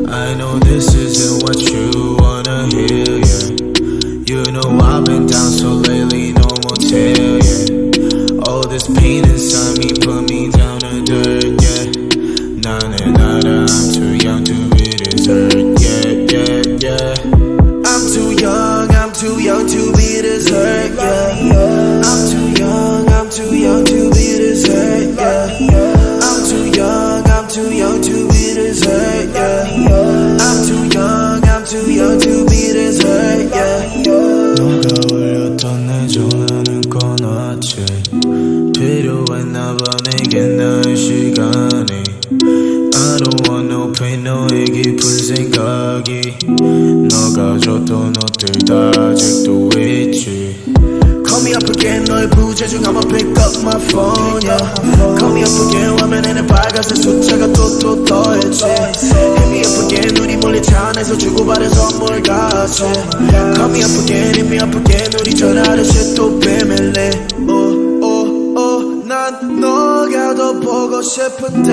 I know this isn't what you wanna hear, yeah. You know I've been down so lately, no motel, yeah. All this pain inside me put me down to dirt, yeah. Nah, I'm too young to be this hurt, yeah. I'm too young to be this hurt, yeah. I'm too young to be this hurt, yeah. I'm too young to be this hurt, yeah. I'm too young to be this hurt, yeah. 너가 울렸던 내 전화는 꺼놨지. 필요했나봐 내겐 나의 시간이. I don't want no pain 너의 깊은 생각이. 너가 줬던 옷들 다 아직도 있지. Call me up again 너의 부재중 I'ma pick up my phone, yeah. Call me up again 화면에는 빨간색 숫자가 또 더해지. Hit me up again 우리 몰래 차 안에서 주고받은 선물 같이. Call me up again, hit me up again 우리 전화하듯이 또 비밀리. 난 너가 더 보고 싶은데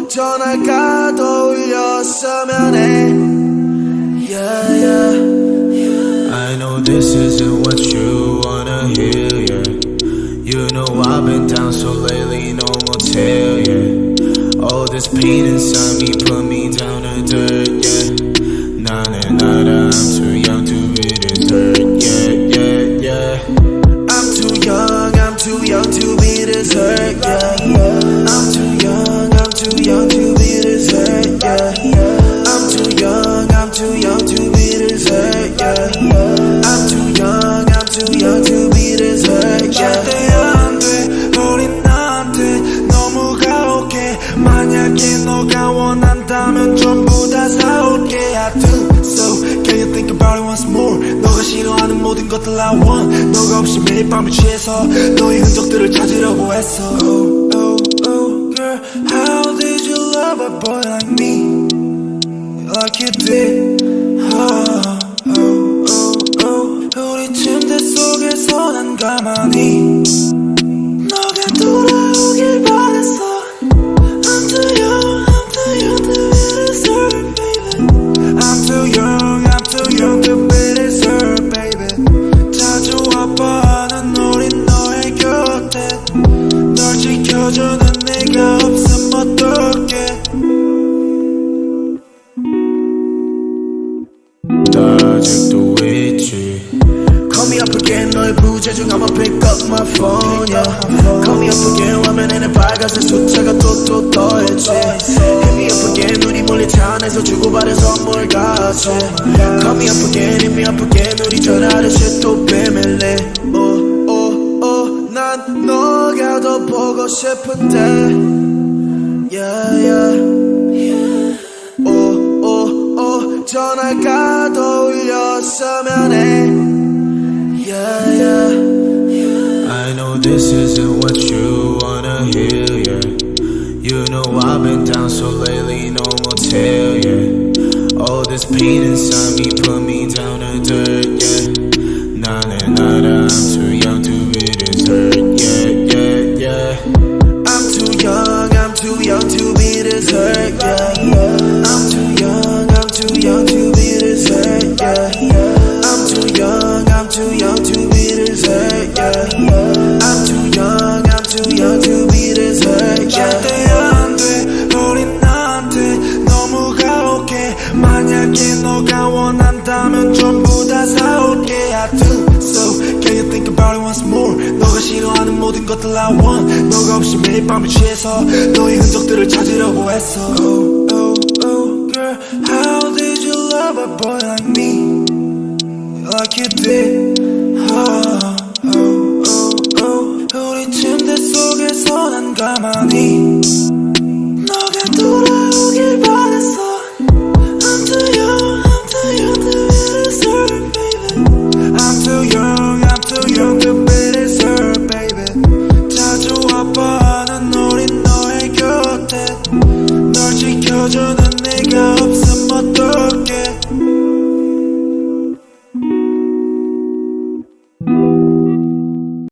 전화가 더 울렸으면 해. I know this isn't what you wanna hear, yeah. You know I've been down so lately, no motel, yeah. All this pain inside me put me down to dirt, yeah. Nah, I'm too young to be this hurt, yeah. I'm too young to be this hurt, yeah. I'm too young to be this hurt, yeah. I'm too young to be this hurt, yeah. I'm too young to be this hurt, yeah. 절대 안 돼, 우린 나한테 너무 가혹해. 만약에 너가 원한다면 전부 다 사올게. I do so, can you think about it once more? 너가 싫어하는 모든 것들 I want. 너가 없이 매일 밤을 취해서 너의 흔적들을 찾으려고 했어. Oh, girl, how did you love a boy like me? Like you did. 우리 침대 속에서 난 가만히 너가 돌아오길 바랬어. I'm too young to be this hurt, baby. I'm too young to be this hurt, baby. 자주 와봐하는 우린 너의 곁에 널 지켜주는 네가 없으면 어떡해. 아직도 있지. Call me up again 너의 부재중 I'ma pick up my phone, yeah. Call me up again 화면에는 빨간색 숫자가 또 더해지. Hit me up again 우리 몰래 차 안에서 주고받은 선물 같이. Call me up again, hit me up again 우리 전화하듯이 또 비밀리. 난 너가 더 보고 싶은데 전화가 더 울렸으면 해. I know this isn't what you wanna hear, yeah. You know I've been down so lately, no motel, yeah. All this pain inside me put me down to dirt, yeah. Nah, I'm too young to be this hurt, yeah. I'm too young to be this hurt, yeah. I'm too young to be this hurt, yeah. I'm too young to be this hurt, yeah. I'm too young to be this hurt, yeah. 절대 안 돼, 우린 나한테 너무 가혹해. 만약에 너가 원한다면 전부 다 사올게. I do so, can you think about it once more? 너가 싫어하는 모든 것들 I want. 너가 없이 매일 밤을 취해서 너의 흔적들을 찾으려고 했어. Oh, girl, how did you love a boy like me? Like you did.